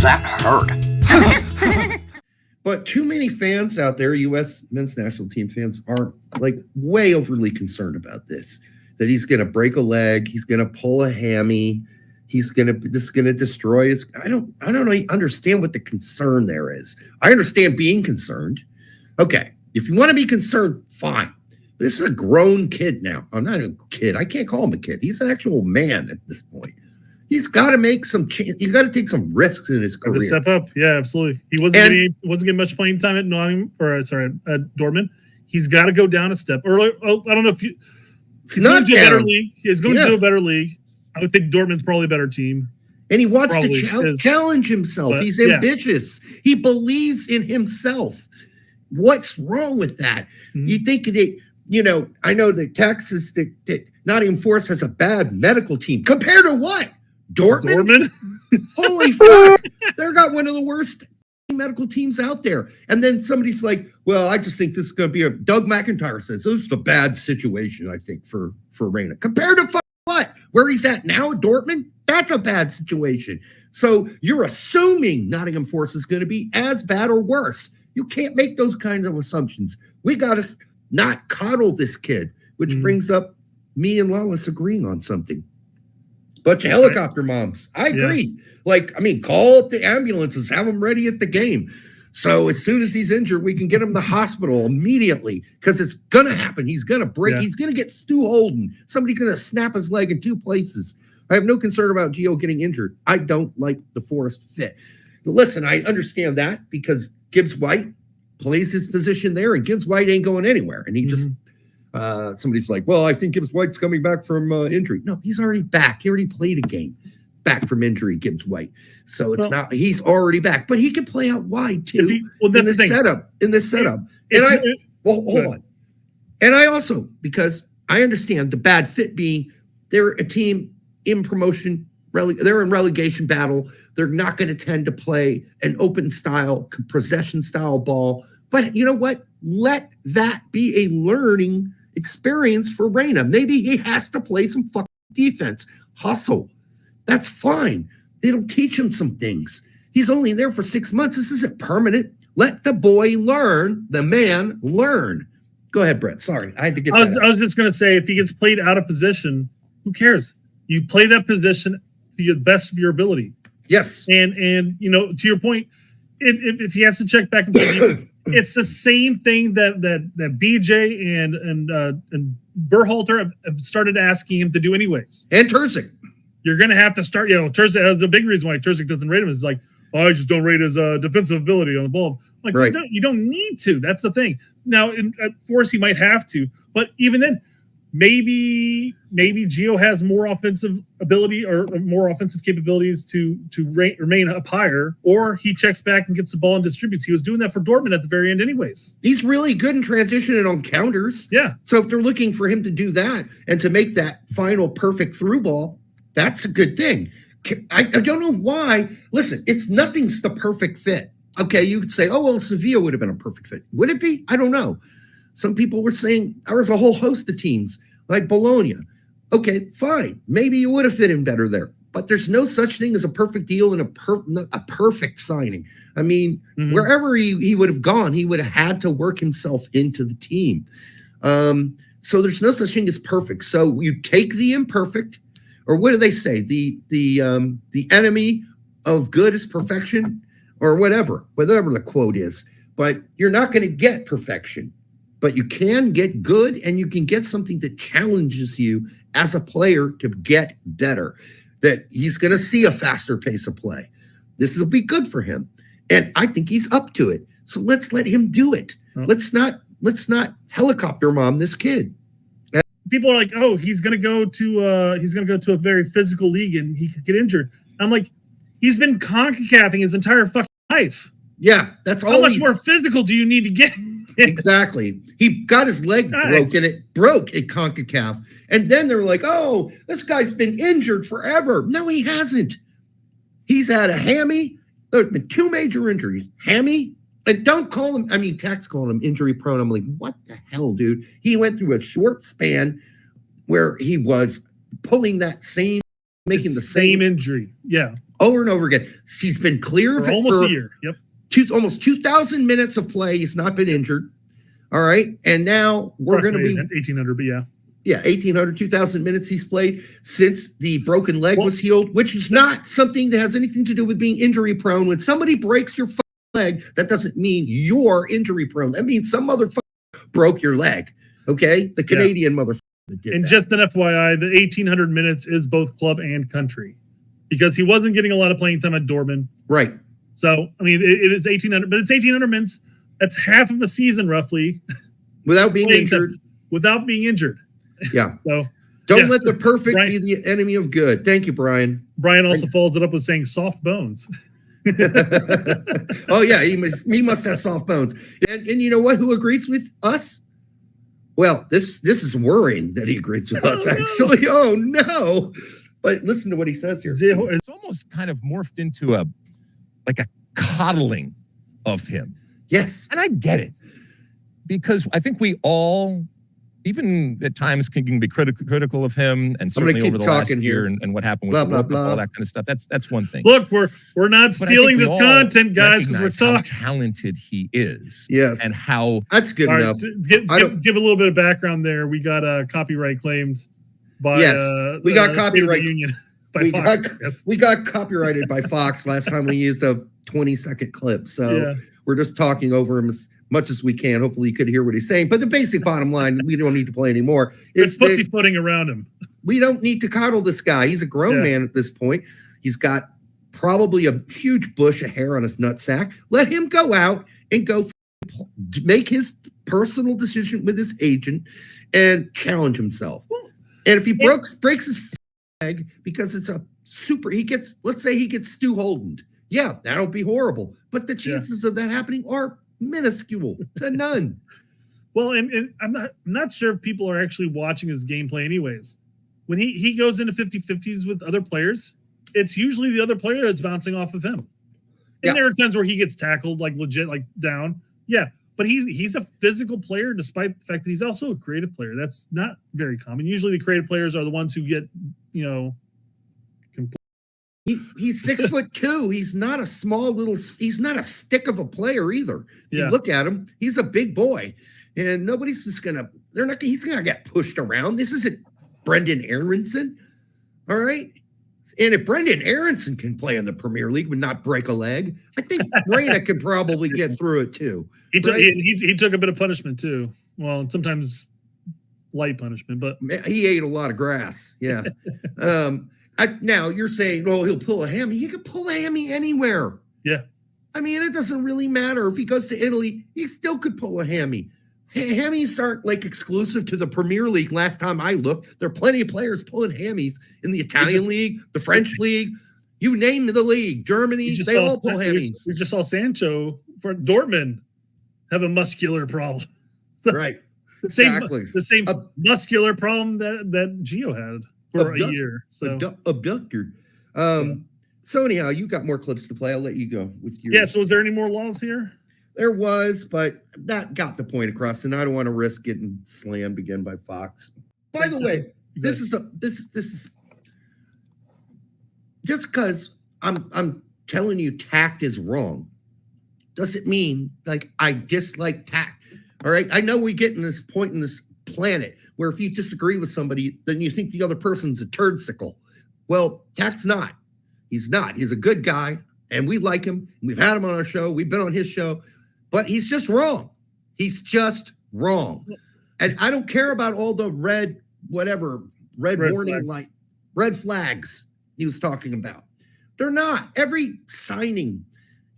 That hurt. But too many fans out there, U.S. men's national team fans, are like way overly concerned about this. That he's going to break a leg, he's going to pull a hammy, this is going to destroy his. I don't understand what the concern there is. I understand being concerned. Okay, if you want to be concerned, fine. This is a grown kid now. I'm not a kid. I can't call him a kid. He's an actual man at this point. He's got to make he's got to take some risks in his career. Step up, yeah, absolutely. He wasn't getting much playing time at Nottingham, at Dortmund. He's got to go down a step. Or I don't know if he's going to a better league. He's going to a better league. I would think Dortmund's probably a better team. And he wants to challenge himself. He's ambitious. He believes in himself. What's wrong with that? Mm-hmm. You think that, I know that Texas, that Nottingham Forest has a bad medical team. Compared to what? Dortmund? Holy fuck. They've got one of the worst medical teams out there. And then somebody's like, well, I just think this is going to be Doug McIntyre says, this is a bad situation, I think, for Reyna. Compared to what? Where he's at now, Dortmund? That's a bad situation. So you're assuming Nottingham Forest is going to be as bad or worse. You can't make those kinds of assumptions. We got to not coddle this kid, which brings up me and Lawless agreeing on something. Bunch of helicopter moms. I agree. Call up the ambulances, have them ready at the game. So as soon as he's injured, we can get him to the hospital immediately because it's going to happen. He's going to break. Yeah. He's going to get Stu Holden. Somebody's going to snap his leg in two places. I have no concern about Gio getting injured. I don't like the Forest fit. But listen, I understand that because Gibbs White plays his position there and Gibbs White ain't going anywhere. And he just, somebody's like, well, I think Gibbs White's coming back from injury. No, he's already back. He already played a game back from injury, Gibbs White. So he's already back, but he can play out wide too in this setup. Hold on. And I also, because I understand the bad fit being they're a team in promotion, they're in relegation battle. They're not going to tend to play an open style, possession style ball. But you know what? Let that be a learning experience for Reyna. Maybe he has to play some fucking defense, hustle. That's fine. It'll teach him some things. He's only there for 6 months. This isn't permanent. Let the boy learn, the man learn. Go ahead, Brett. Sorry, I had to get that out. I was just going to say, if he gets played out of position, who cares? You play that position to the best of your ability. Yes. And to your point, if he has to check back and forth, it's the same thing that BJ and Berhalter have started asking him to do anyways. And Terzic. You're going to have to start, Terzic, the big reason why Terzic doesn't rate him is like, I just don't rate his defensive ability on the ball. Like, right. You don't need to. That's the thing. Now, at Force, he might have to. But even then, maybe Gio has more offensive ability or more offensive capabilities to remain up higher, or he checks back and gets the ball and distributes. He was doing that for Dortmund at the very end anyways. He's really good in transitioning on counters. Yeah. So if they're looking for him to do that and to make that final perfect through ball, that's a good thing. I don't know why. Listen, nothing's the perfect fit. Okay, you could say, oh, well, Sevilla would have been a perfect fit. Would it be? I don't know. Some people were saying there was a whole host of teams like Bologna. Okay, fine. Maybe you would have fit in better there. But there's no such thing as a perfect deal and a perfect signing. I mean, wherever he would have gone, he would have had to work himself into the team. So there's no such thing as perfect. So you take the imperfect, or what do they say? The enemy of good is perfection, or whatever the quote is. But you're not going to get perfection. But you can get good, and you can get something that challenges you as a player to get better. That he's going to see a faster pace of play. This will be good for him, and I think he's up to it. So let's let him do it. Oh. Let's not helicopter mom this kid. People are like, oh, he's going to go to a very physical league, and he could get injured. I'm like, he's been CONCACAFing his entire fucking life. Yeah, that's all. How much more physical do you need to get? Exactly. He got his leg broken. It broke at CONCACAF. And then they're like, oh, this guy's been injured forever. No, he hasn't. He's had a hammy. There's been 2 major injuries. Hammy. And don't call him, Tex calling him injury prone. I'm like, what the hell, dude? He went through a short span where he was pulling that same making the same injury. Yeah. Over and over again. He's been clear of it almost a year. Yep. Almost 2,000 minutes of play. He's not been injured. All right. And now we're going to be 1,800, but yeah. Yeah, 1,800, 2,000 minutes he's played since the broken leg was healed, which is not something that has anything to do with being injury prone. When somebody breaks your leg, that doesn't mean you're injury prone. That means some motherfucker broke your leg. Okay? The Canadian motherfucker that did and that. Just an FYI, the 1,800 minutes is both club and country because he wasn't getting a lot of playing time at Dortmund. Right. So, I mean, it is 1,800, but it's 1,800 minutes. That's half of a season, roughly. Without being injured. Without being injured. Yeah. So don't let the perfect be the enemy of good. Thank you, Brian. Brian also follows it up with saying soft bones. Oh, yeah. He must have soft bones. And you know what? Who agrees with us? Well, this is worrying that he agrees with us, actually. Oh, no. But listen to what he says here. It's almost kind of morphed into a coddling of him. Yes. And I get it. Because I think we all, even at times, can be critical of him, and certainly over the last year and what happened with all that kind of stuff. That's one thing. Look, we're not stealing this content, guys, because we're talking how talented he is. Yes, and how that's good enough. Give a little bit of background there. We got copyright claimed by we got copyright union. We got copyrighted by Fox last time we used a 20-second clip. So we're just talking over him as much as we can. Hopefully you could hear what he's saying. But the basic bottom line, we don't need to play anymore. It's pussyfooting around him. We don't need to coddle this guy. He's a grown man at this point. He's got probably a huge bush of hair on his nutsack. Let him go out and go make his personal decision with his agent and challenge himself. And if he breaks his leg because it's let's say he gets Stu Holden. Yeah, that'll be horrible. But the chances of that happening are minuscule to none. Well, and I'm not sure if people are actually watching his gameplay anyways. When he goes into 50-50s with other players, it's usually the other player that's bouncing off of him. And there are times where he gets tackled, legit, down. Yeah, but he's a physical player despite the fact that he's also a creative player. That's not very common. Usually the creative players are the ones who get, He's 6'2". He's not a he's not a stick of a player either. If you look at him, he's a big boy. And nobody's just he's gonna get pushed around. This isn't Brendan Aronson. All right. And if Brendan Aronson can play in the Premier League but not break a leg, I think Reyna can probably get through it too. He took a bit of punishment too. Well, sometimes light punishment, but he ate a lot of grass. Yeah. Now you're saying, he'll pull a hammy. He could pull a hammy anywhere. Yeah. I mean, it doesn't really matter. If he goes to Italy, he still could pull a hammy. Hammies aren't exclusive to the Premier League. Last time I looked, there are plenty of players pulling hammies in the Italian league, the French league. You name the league, Germany, they all pull hammies. We just saw Sancho for Dortmund have a muscular problem. Right. The same muscular problem that Gio had for a year. So abductor. So anyhow, you got more clips to play. I'll let you go with your. Yeah. So is there any more laws here? There was, but that got the point across, and I don't want to risk getting slammed again by Fox. By the way, this is just because I'm telling you tact is wrong, doesn't mean I dislike tact. All right, I know we get in this point in this planet where if you disagree with somebody, then you think the other person's a turdsicle. Well, tact's not. He's not. He's a good guy, and we like him. We've had him on our show. We've been on his show. But he's just wrong. He's just wrong. And I don't care about all the red warning light, red flags he was talking about. They're not. Every signing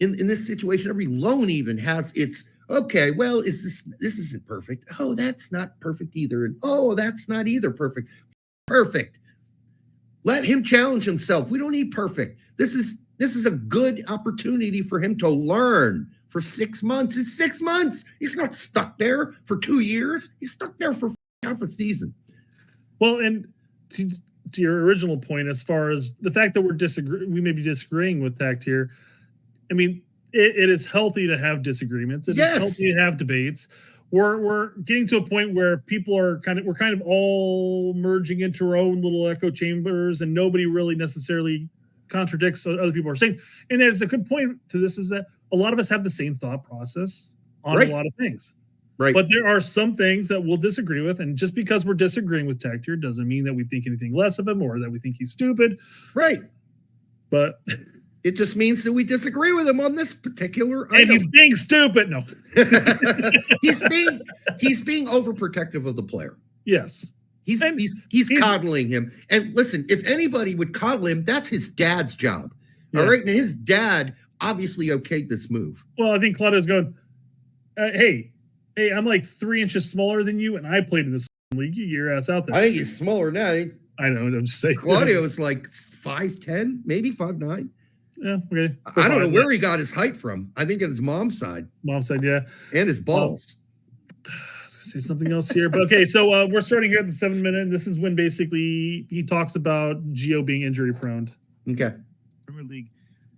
in this situation, every loan even has its, okay, well, this isn't perfect. Oh, that's not perfect either. And oh, that's not either perfect. Perfect. Let him challenge himself. We don't need perfect. This is a good opportunity for him to learn. For 6 months. It's 6 months. He's not stuck there for 2 years. He's stuck there for half a season. Well, and to your original point, as far as the fact that we may be disagreeing with tact here, I mean, it is healthy to have disagreements. It is healthy to have debates. we're getting to a point where people are we're kind of all merging into our own little echo chambers, and nobody really necessarily contradicts what other people are saying. And there's a good point to this, is that a lot of us have the same thought process on a lot of things. Right. But there are some things that we'll disagree with. And just because we're disagreeing with Tector doesn't mean that we think anything less of him or that we think he's stupid. Right. But it just means that we disagree with him on this particular item. And he's being stupid. No. he's being overprotective of the player. Yes. He's coddling him. And listen, if anybody would coddle him, that's his dad's job. Yeah. All right. And his dad obviously okayed this move. Well, I think Claudio's going, hey, I'm like 3 inches smaller than you, and I played in this league. Get your ass out there. I think he's smaller now. I know. I'm just saying. Claudio is like 5'10", maybe 5'9". Yeah, okay. I don't know where he got his height from. I think at his mom's side. Mom's side, yeah. And his balls. I was going to say something else here. But okay, so we're starting here at the 7 minute. This is when basically he talks about Gio being injury prone. Okay. Premier League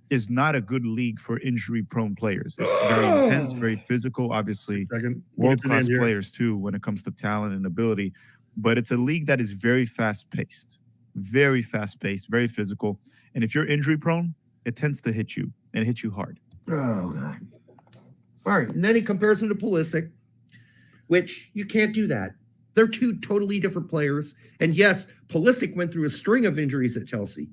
is not a good league for injury-prone players. It's very intense, very physical. Obviously, world-class players too when it comes to talent and ability. But it's a league that is very fast-paced, very physical. And if you're injury-prone, it tends to hit you and hit you hard. Oh, God. All right. And then he compares him to Pulisic, which you can't do that. They're two totally different players. And yes, Pulisic went through a string of injuries at Chelsea.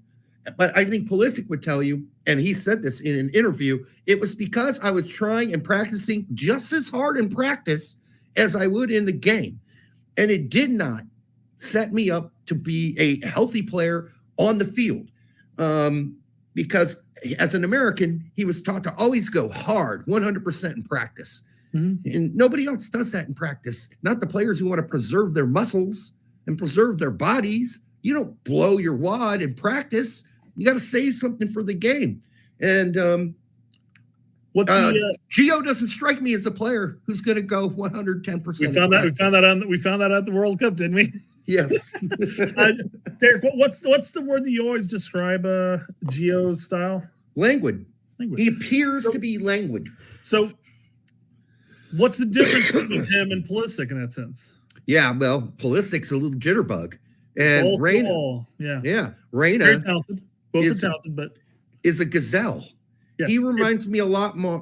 But I think Pulisic would tell you, and he said this in an interview, it was because I was trying and practicing just as hard in practice as I would in the game. And it did not set me up to be a healthy player on the field. Because as an American, he was taught to always go hard, 100% in practice. Mm-hmm. And nobody else does that in practice. Not the players who want to preserve their muscles and preserve their bodies. You don't blow your wad in practice. You got to save something for the game. And Gio doesn't strike me as a player who's going to go 110%. We found that at the World Cup, didn't we? Yes. Derek, what's the word that you always describe Gio's style? Languid. He appears to be languid. So what's the difference between him and Pulisic in that sense? Yeah, well, Pulisic's a little jitterbug. And Reyna. Reyna. Very talented. Both are talented, but is a gazelle. Yeah. He reminds me a lot more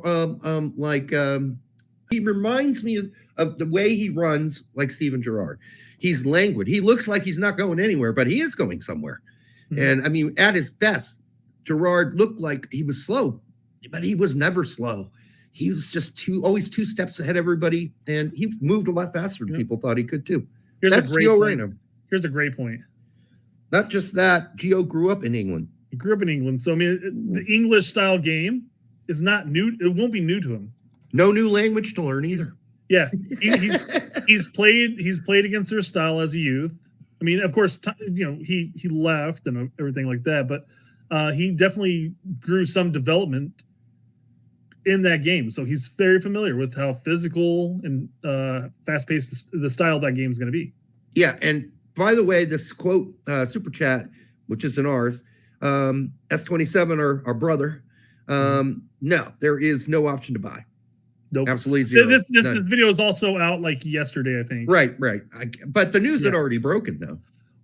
he reminds me of the way he runs like Steven Gerrard. He's languid. He looks like he's not going anywhere, but he is going somewhere. Mm-hmm. And I mean, at his best, Gerrard looked like he was slow, but he was never slow. He was just always 2 steps ahead of everybody, and he moved a lot faster than people thought he could too. That's Gio Reyna. Here's a great point. Not just that, Gio grew up in England. He grew up in England. So, I mean, the English style game is not new. It won't be new to him. No new language to learn either. Yeah. He's played against their style as a youth. I mean, of course, he left and everything like that, but he definitely grew some development in that game. So he's very familiar with how physical and fast-paced the style of that game is going to be. Yeah. And by the way, this quote, super chat, which isn't ours, S27, our brother. No, there is no option to buy. Nope. Absolutely zero. This video is also out like yesterday, I think. Right. But the news had already broken, though.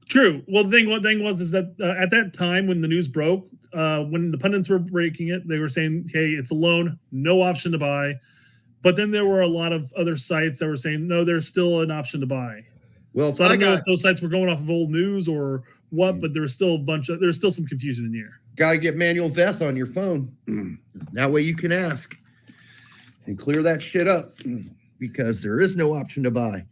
True. Well, the thing was that at that time when the news broke, when the pundits were breaking it, they were saying, hey, it's a loan, no option to buy. But then there were a lot of other sites that were saying, no, there's still an option to buy. Well, so I don't know if those sites were going off of old news or what, but there's still some confusion in the air. Got to get manual Veth on your phone. That way you can ask and clear that shit up, because there is no option to buy.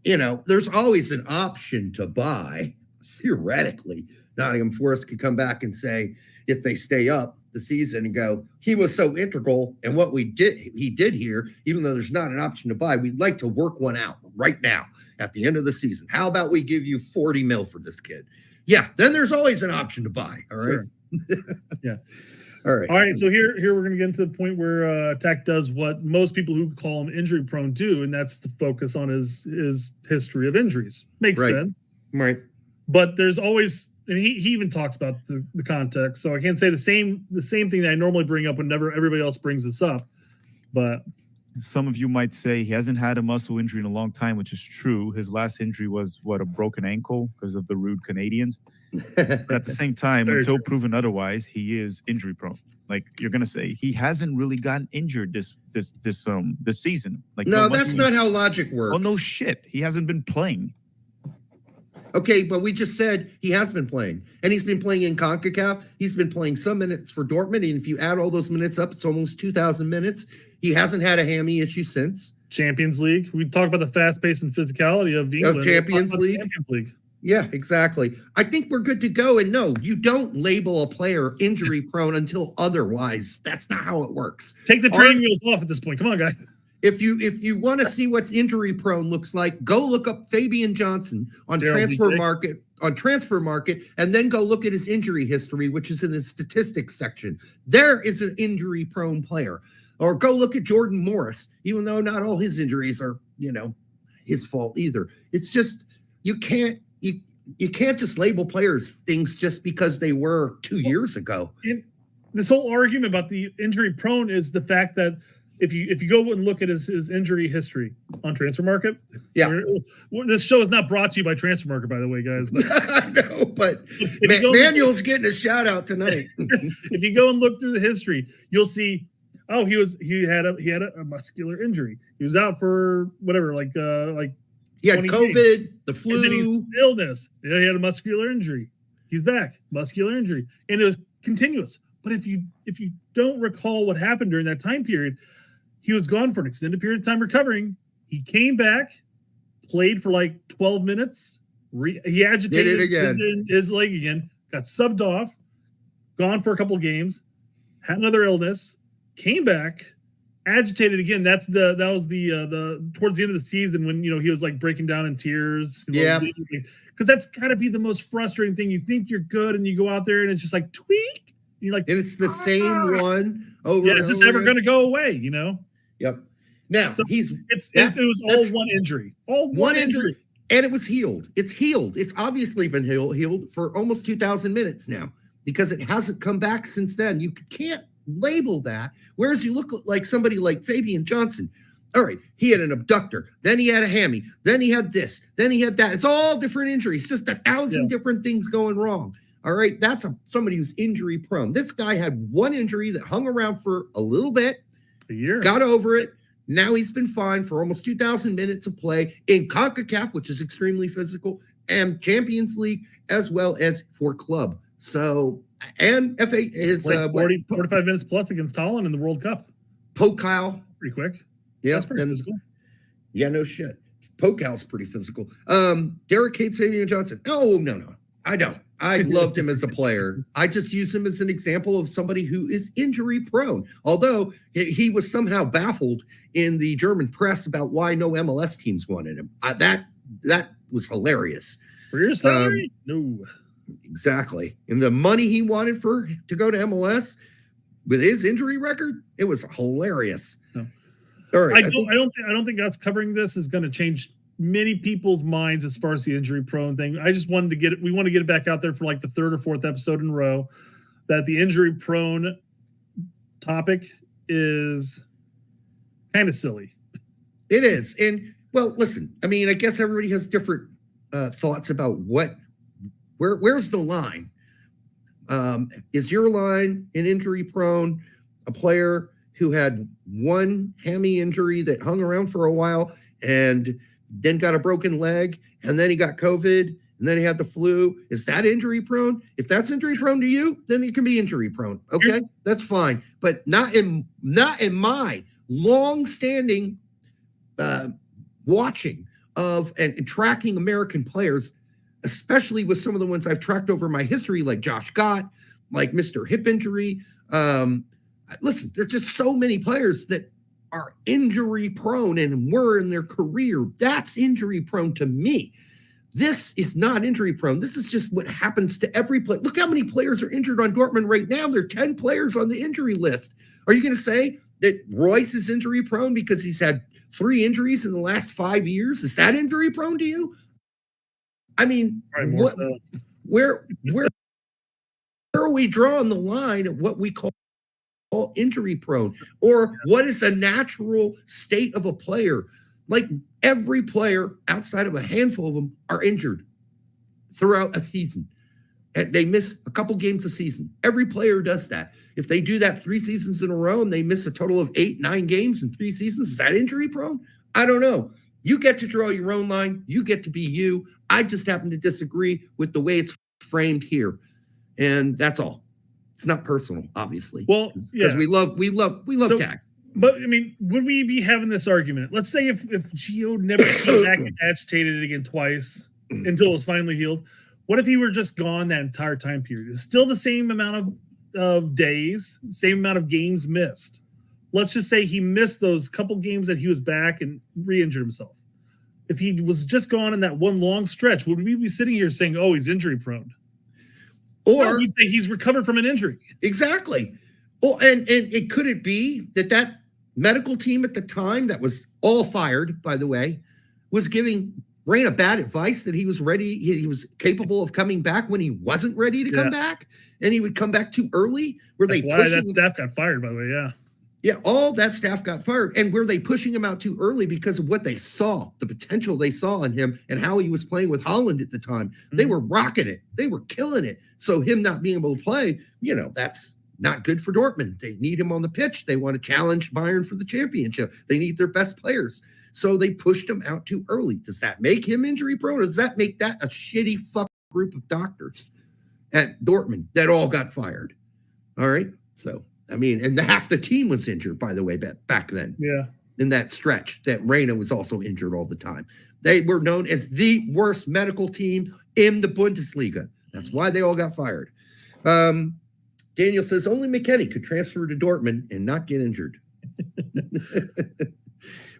There's always an option to buy. Theoretically, Nottingham Forest could come back and say, if they stay up the season, and go, he was so integral in what he did here, even though there's not an option to buy, we'd like to work one out right now at the end of the season. How about we give you 40 mil for this kid? Yeah, then there's always an option to buy. All right. Sure. Yeah. All right. So here we're going to get into the point where Tech does what most people who call him injury prone do, and that's to focus on his history of injuries. Makes sense. Right. But there's always, and he even talks about the context. So I can't say the same thing that I normally bring up whenever everybody else brings this up. But some of you might say he hasn't had a muscle injury in a long time, which is true. His last injury was a broken ankle because of the rude Canadians. But at the same time, until proven otherwise, he is injury prone. Like you're gonna say, he hasn't really gotten injured this season. Like no, that's not how logic works. Oh no, shit, he hasn't been playing. Okay, but we just said he has been playing, and he's been playing in CONCACAF. He's been playing some minutes for Dortmund, and if you add all those minutes up, it's almost 2,000 minutes. He hasn't had a hammy issue since. Champions League. We talk about the fast pace and physicality of England. Champions League. Yeah, exactly. I think we're good to go. And no, you don't label a player injury prone until otherwise. That's not how it works. Take the training wheels off at this point. Come on, guys. If you want to see what's injury prone looks like, go look up Fabian Johnson on Transfer Market, and then go look at his injury history, which is in the statistics section. There is an injury prone player. Or go look at Jordan Morris, even though not all his injuries are, his fault either. It's just you can't just label players things just because they were 2 years ago. This whole argument about the injury prone is the fact that if you go and look at his injury history on Transfer Market, this show is not brought to you by Transfer Market, by the way, guys. But, I know, but Manuel's getting a shout out tonight. If you go and look through the history, you'll see. Oh, he had a muscular injury. He was out for whatever, like he had COVID, days. The flu, and then he's illness. He had a muscular injury. He's back, muscular injury, and it was continuous. But if you don't recall what happened during that time period, he was gone for an extended period of time recovering. He came back, played for like 12 minutes. He agitated his leg again, got subbed off, gone for a couple of games, had another illness. Came back, agitated again. That was the towards the end of the season when he was like breaking down in tears. Yeah, because that's got to be the most frustrating thing. You think you're good, and you go out there, and it's just like tweak. And you're like, and it's the same one over. Yeah, is this ever going to go away? Yep. Now so it was all one injury, one injury, and it was healed. It's healed. It's obviously been healed for almost 2,000 minutes now because it hasn't come back since then. You can't label that, whereas you look like somebody like Fabian Johnson. All right, he had an abductor, then he had a hammy, then he had this, then he had that. It's all different injuries, just 1,000 different things going wrong. All right, that's somebody who's injury prone. This guy had one injury that hung around for a little bit, a year, got over it. Now he's been fine for almost 2,000 minutes of play in CONCACAF, which is extremely physical, and Champions League, as well as for club. So, and FA is like 45 minutes plus against Holland in the World Cup. Pokal. Pretty quick. Yeah. That's pretty physical. Yeah, no shit. Pokal's pretty physical. Derek hates Fabian Johnson. No. I don't. I loved him as a player. I just use him as an example of somebody who is injury prone. Although he was somehow baffled in the German press about why no MLS teams wanted him. That was hilarious. For your salary? No. Exactly. And the money he wanted to go to MLS with his injury record, it was hilarious. No. All right. I don't think us covering this is going to change many people's minds as far as the injury prone thing. I just wanted to get it. We want to get it back out there for like the third or fourth episode in a row that the injury prone topic is kind of silly. It is. And well, listen, I mean, I guess everybody has different thoughts about where's the line? Is your line an injury prone, a player who had one hammy injury that hung around for a while and then got a broken leg, and then he got COVID, and then he had the flu? Is that injury prone? If that's injury prone to you, then it can be injury prone. Okay, that's fine. But not in my long-standing watching of and tracking American players, especially with some of the ones I've tracked over my history, like Josh Gott, like Mr. Hip Injury. Listen, there's just so many players that are injury prone and were in their career. That's injury prone to me. This is not injury prone. This is just what happens to every player. Look how many players are injured on Dortmund right now. There are 10 players on the injury list. Are you going to say that Royce is injury prone because he's had 3 injuries in the last 5 years? Is that injury prone to you? I mean, where are we drawing the line at what we call injury prone? Or what is a natural state of a player? Like every player outside of a handful of them are injured throughout a season. And they miss a couple games a season. Every player does that. If they do that 3 seasons in a row and they miss a total of 8, 9 games in 3 seasons, is that injury prone? I don't know. You get to draw your own line. You get to be you. I just happen to disagree with the way it's framed here. And that's all. It's not personal, obviously. Well, because we love Dak. But I mean, would we be having this argument? Let's say if Gio never came back and agitated again twice until it was finally healed. What if he were just gone that entire time period? It's still the same amount of days, same amount of games missed. Let's just say he missed those couple games that he was back and re-injured himself. If he was just gone in that one long stretch, would we be sitting here saying, oh, he's injury prone? Or we'd say he's recovered from an injury. Exactly. Well, and it could it be that medical team at the time that was all fired, by the way, was giving Reyna bad advice that he was ready, he was capable of coming back when he wasn't ready to come back, and he would come back too early? That staff got fired, by the way, Yeah, all that staff got fired. And were they pushing him out too early because of what they saw, the potential they saw in him and how he was playing with Holland at the time? Mm-hmm. They were rocking it. They were killing it. So him not being able to play, that's not good for Dortmund. They need him on the pitch. They want to challenge Bayern for the championship. They need their best players. So they pushed him out too early. Does that make him injury prone? Or does that make that a shitty fuck group of doctors at Dortmund that all got fired? All right. So, I mean, and half the team was injured, by the way, back then. Yeah. In that stretch, that Reyna was also injured all the time. They were known as the worst medical team in the Bundesliga. That's why they all got fired. Daniel says only McKennie could transfer to Dortmund and not get injured.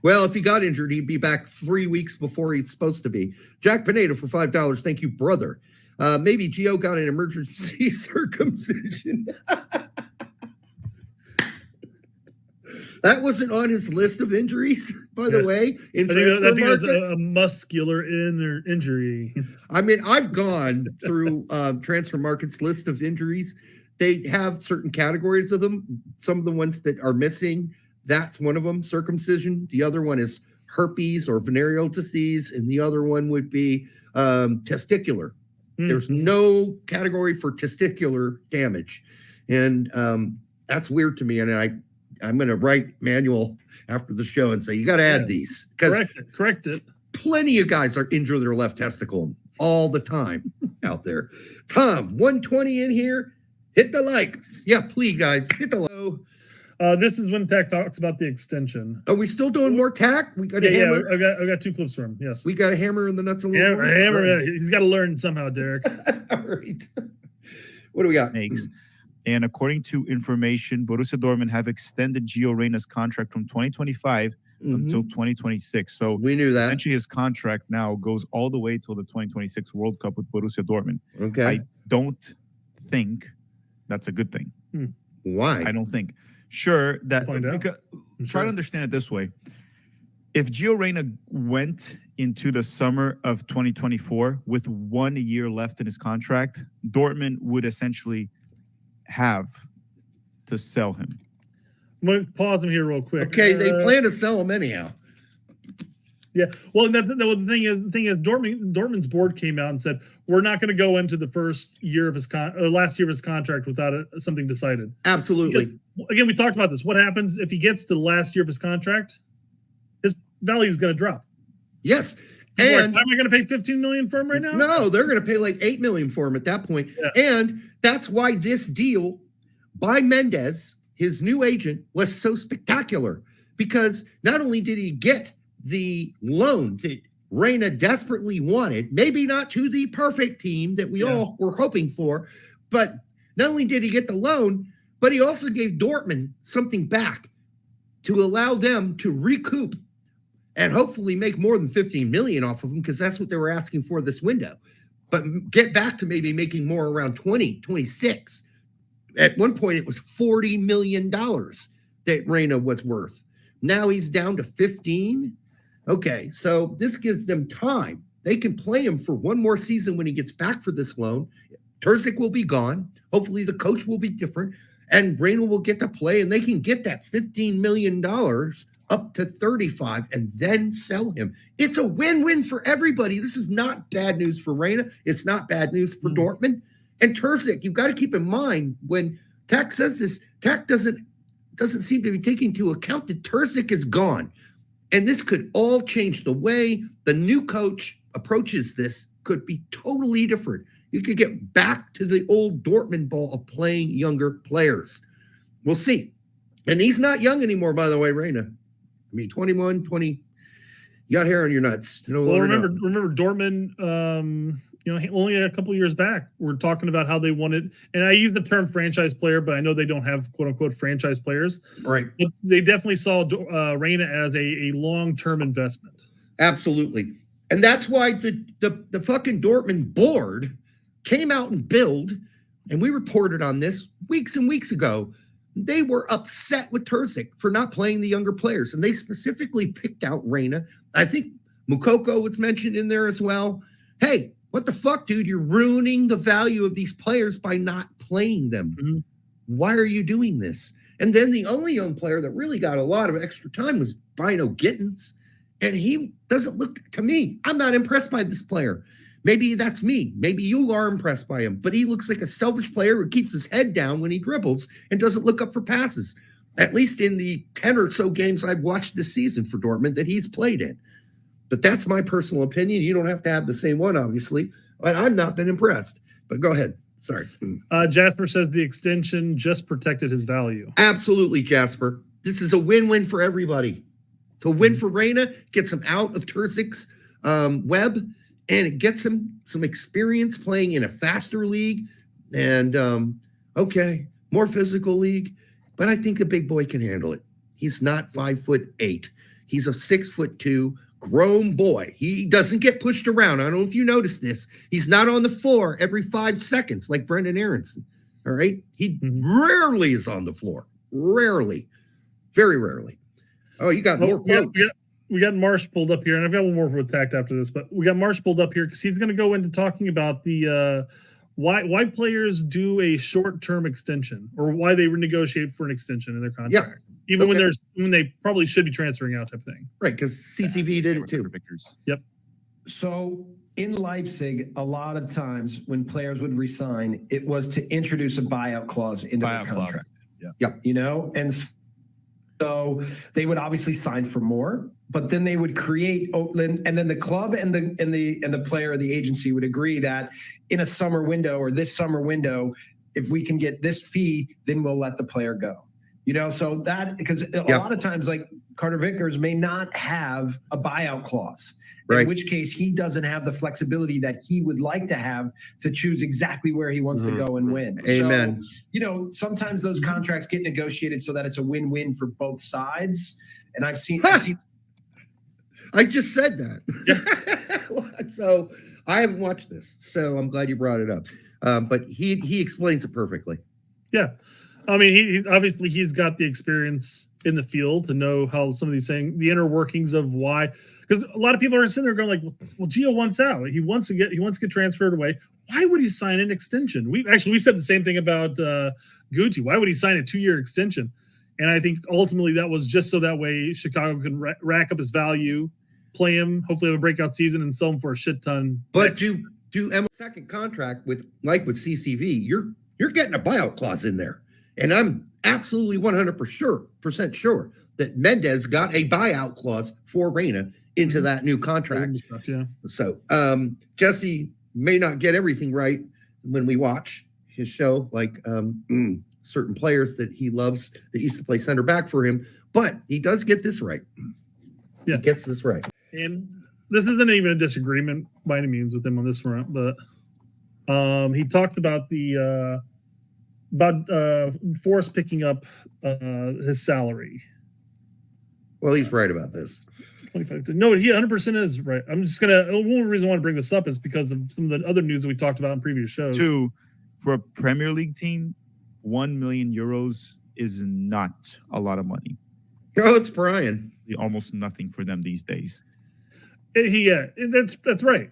Well, if he got injured, he'd be back 3 weeks before he's supposed to be. Jack Pineda for $5. Thank you, brother. Maybe Gio got an emergency circumcision. That wasn't on his list of injuries, by the way. I think it's a muscular injury. I mean, I've gone through Transfer Market's list of injuries. They have certain categories of them. Some of the ones that are missing, that's one of them, circumcision. The other one is herpes or venereal disease, and the other one would be testicular. There's no category for testicular damage, and that's weird to me. And I'm going to write Manuel after the show and say, you got to add these. Correct it. Plenty of guys are injured their left testicle all the time out there. Tom, 120 in here. Hit the likes. Yeah, please, guys. Hit the like. This is when Tack talks about the extension. Are we still doing more Tack? We got a hammer. I got 2 clips from him. Yes. We got a hammer in the nuts a little more. Hammer. Right. Yeah. He's got to learn somehow, Derek. All right. What do we got? Thanks. And according to information, Borussia Dortmund have extended Gio Reyna's contract from 2025 until 2026. So we knew that. Essentially, his contract now goes all the way till the 2026 World Cup with Borussia Dortmund. Okay. I don't think that's a good thing. Why? I don't think. Sure, try to understand it this way. If Gio Reyna went into the summer of 2024 with 1 year left in his contract, Dortmund would essentially have to sell him. I'm going to pause him here real quick. Okay, they plan to sell him anyhow. Yeah, well, the thing is, Dortmund's board came out and said we're not going to go into the first year of his last year of his contract without something decided. Absolutely. Because, again, we talked about this. What happens if he gets to the last year of his contract? His value is going to drop. Yes. And am I going to pay $15 million for him right now? No, they're going to pay like $8 million for him at that point. Yeah. And that's why this deal by Mendes, his new agent, was so spectacular, because not only did he get the loan that Reyna desperately wanted, maybe not to the perfect team that we all were hoping for, but not only did he get the loan, but he also gave Dortmund something back to allow them to recoup and hopefully make more than 15 million off of them, because that's what they were asking for this window. But get back to maybe making more around 20, 26. At one point, it was $40 million that Reyna was worth. Now he's down to 15. Okay, so this gives them time. They can play him for one more season when he gets back for this loan. Terzic will be gone. Hopefully the coach will be different. and Reyna will get to play, and they can get that $15 million up to 35 and then sell him. It's a win-win for everybody. This is not bad news for Reyna. It's not bad news for Dortmund. And Terzic, you've got to keep in mind when Tech says this, Tech doesn't seem to be taking into account that Terzic is gone. And this could all change. The way the new coach approaches this could be totally different. You could get back to the old Dortmund ball of playing younger players. We'll see. And he's not young anymore, by the way, Reyna. I mean, 21, 20. You got hair on your nuts. Well, remember Dortmund, only a couple years back, we're talking about how they wanted, and I use the term franchise player, but I know they don't have quote unquote franchise players. Right. But they definitely saw Reyna as a long-term investment. Absolutely. And that's why the fucking Dortmund board came out and billed, and we reported on this weeks and weeks ago. They were upset with Terzic for not playing the younger players, and they specifically picked out Reyna. I think Mukoko was mentioned in there as well. Hey, what the fuck, dude? You're ruining the value of these players by not playing them. Mm-hmm. Why are you doing this? And then the only young player that really got a lot of extra time was Bino Gittins, and he doesn't look, to me, I'm not impressed by this player. Maybe that's me. Maybe you are impressed by him, but he looks like a selfish player who keeps his head down when he dribbles and doesn't look up for passes, at least in the 10 or so games I've watched this season for Dortmund that he's played in. But that's my personal opinion. You don't have to have the same one, obviously, but I've not been impressed. But go ahead. Sorry. Jasper says the extension just protected his value. Absolutely, Jasper. This is a win-win for everybody. It's a win for Reyna, gets him out of Terzic's web, and it gets him some experience playing in a faster league and, more physical league. But I think the big boy can handle it. He's not 5'8". He's a 6'2" grown boy. He doesn't get pushed around. I don't know if you noticed this. He's not on the floor every 5 seconds like Brendan Aronson. All right. He rarely is on the floor. Rarely. Very rarely. Oh, you got more quotes. We got Marsh pulled up here, and I've got one more for Tact after this, but we got Marsh pulled up here because he's going to go into talking about the why players do a short-term extension or why they renegotiate for an extension in their contract, even when they probably should be transferring out type thing. Right, because CCV did it too. Yep. So in Leipzig, a lot of times when players would resign, it was to introduce a buyout clause into their contract. Yeah. And so they would obviously sign for more, but then they would create, and then the club and the player or the agency would agree that in a summer window or this summer window, if we can get this fee, then we'll let the player go. So that, because a lot of times, like Carter Vickers may not have a buyout clause, in which case he doesn't have the flexibility that he would like to have to choose exactly where he wants to go and win. Amen. So, sometimes those contracts get negotiated so that it's a win-win for both sides. And I've seen I just said that. So I haven't watched this, so I'm glad you brought it up. But he explains it perfectly. Yeah. I mean, he's obviously he's got the experience in the field to know how some of these things, the inner workings of why, because a lot of people are sitting there going like, well, Gio wants out. He wants to get transferred away. Why would he sign an extension? We said the same thing about Guti. Why would he sign a 2-year extension? And I think ultimately that was just so that way Chicago can rack up his value, play him, hopefully have a breakout season, and sell him for a shit ton. But do Emma's second contract with CCV, you're getting a buyout clause in there. And I'm absolutely 100% sure that Mendes got a buyout clause for Reyna into that new contract. Yeah. So Jesse may not get everything right when we watch his show, like certain players that he loves that used to play center back for him, but he does get this right. Yeah. He gets this right. And this isn't even a disagreement by any means with him on this front, but he talks about Forrest picking up his salary. Well, he's right about this. 25. No, he 100% is right. I'm just gonna. One reason I want to bring this up is because of some of the other news that we talked about in previous shows. 2, for a Premier League team, 1 million euros is not a lot of money. Oh, it's Brian. Almost nothing for them these days. That's right.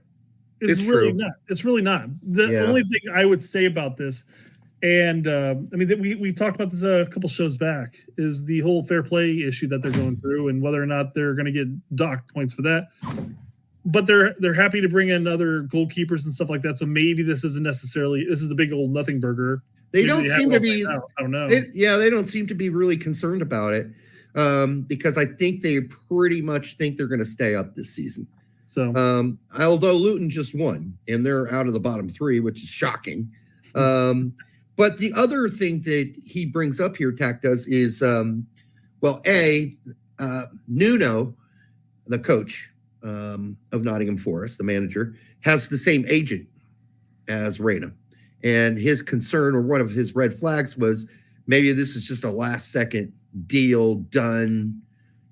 It's really true. not. It's really not. The only thing I would say about this And I mean, we talked about this a couple shows back, is the whole fair play issue that they're going through and whether or not they're going to get docked points for that. But they're happy to bring in other goalkeepers and stuff like that. So maybe this isn't necessarily, this is the big old nothing burger. They don't seem to be, I don't know. They don't seem to be really concerned about it because I think they pretty much think they're going to stay up this season. So, although Luton just won and they're out of the bottom three, which is shocking. But the other thing that he brings up here, Tack does, is, Nuno, the coach of Nottingham Forest, the manager, has the same agent as Reyna. And his concern, or one of his red flags, was maybe this is just a last-second deal done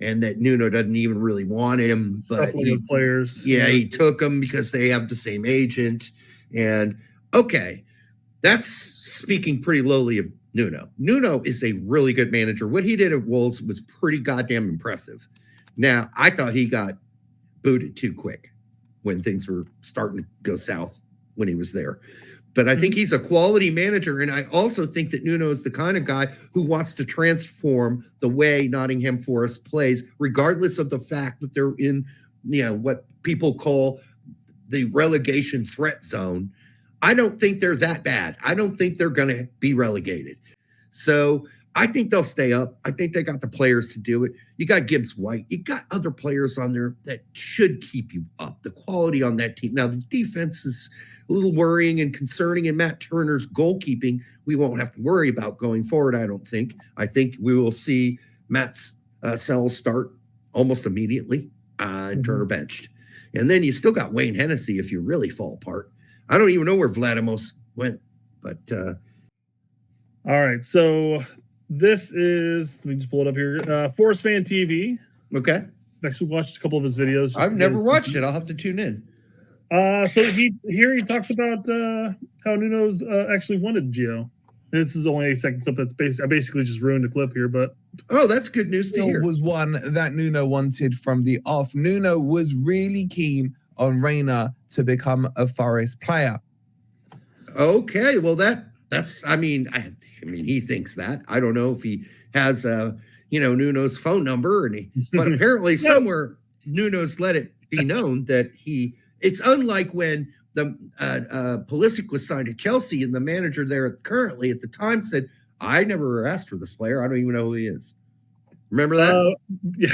and that Nuno doesn't even really want him. But he took him because they have the same agent. And, okay, that's speaking pretty lowly of Nuno. Nuno is a really good manager. What he did at Wolves was pretty goddamn impressive. Now, I thought he got booted too quick when things were starting to go south when he was there. But I think he's a quality manager, and I also think that Nuno is the kind of guy who wants to transform the way Nottingham Forest plays, regardless of the fact that they're in, what people call the relegation threat zone. I don't think they're that bad. I don't think they're going to be relegated. So I think they'll stay up. I think they got the players to do it. You got Gibbs White. You got other players on there that should keep you up. The quality on that team. Now, the defense is a little worrying and concerning, and Matt Turner's goalkeeping, we won't have to worry about going forward, I don't think. I think we will see Matt's Sells start almost immediately and Turner benched. And then you still got Wayne Hennessy if you really fall apart. I don't even know where Vladimos went, but... All right, so this is, let me just pull it up here, Forest Fan TV. Okay. I've actually watched a couple of his videos. I've never watched it. I'll have to tune in. So he talks about how Nuno's actually wanted Gio. And this is only a second clip. I basically just ruined the clip here, but that's good news to hear. Was one that Nuno wanted from the off. Nuno was really keen on Reyna to become a Forest player. Okay, well that's I mean he thinks that. I don't know if he has Nuno's phone number, but apparently somewhere Nuno's let it be known that it's unlike when the Pulisic was signed to Chelsea and the manager there currently at the time said, I never asked for this player. I don't even know who he is. Remember that? Yeah.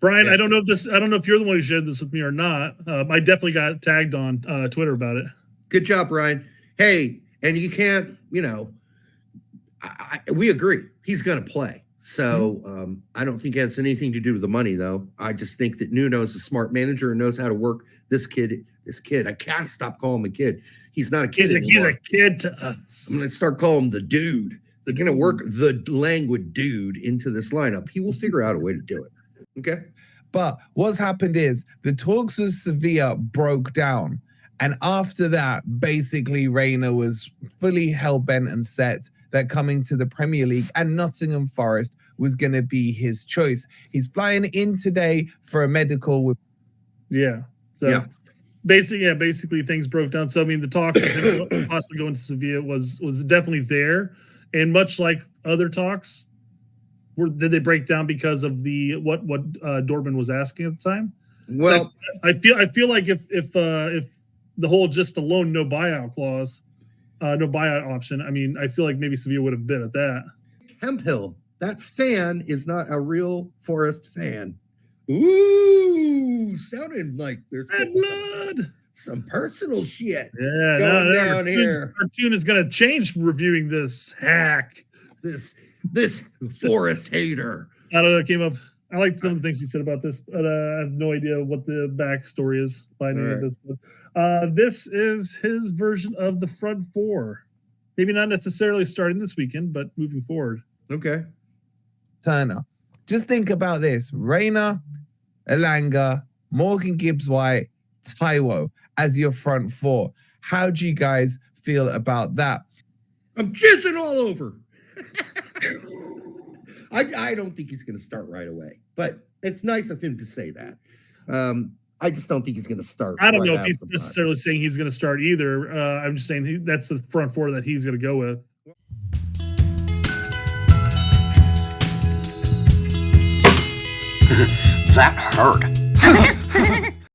Brian, yeah. I don't know if you're the one who shared this with me or not. I definitely got tagged on Twitter about it. Good job, Brian. Hey, and you can't, we agree. He's going to play. So I don't think it has anything to do with the money, though. I just think that Nuno is a smart manager and knows how to work this kid. I can't stop calling him a kid. He's not a kid anymore. He's a kid to us. I'm going to start calling him the dude. They're going to work the languid dude into this lineup. He will figure out a way to do it. Okay? But what's happened is the talks with Sevilla broke down. And after that, basically, Reyna was fully hell-bent and set that coming to the Premier League and Nottingham Forest was going to be his choice. He's flying in today for a medical. Basically things broke down. So, I mean, the talks of him possibly going to Sevilla was definitely there. And much like other talks, did they break down because of what Dortmund was asking at the time? Well, I feel like if the whole just alone no buyout clause, no buyout option, I mean, I feel like maybe Sevilla would have been at that. Hemphill, that fan is not a real Forest fan. Ooh, sounding like there's some personal shit going down here. Cartoon is going to change reviewing this hack. This Forest hater. I don't know. It came up. I like some of the things he said about this, but I have no idea what the backstory is by any of this. But, this is his version of the front four. Maybe not necessarily starting this weekend, but moving forward. Okay. Turner. Just think about this. Reyna, Elanga, Morgan Gibbs-White, Taiwo as your front four. How do you guys feel about that? I'm jizzing all over. I don't think he's going to start right away, but it's nice of him to say that. I just don't think he's going to start. I don't know if he's necessarily saying he's going to start either. I'm just saying that's the front four that he's going to go with. That hurt.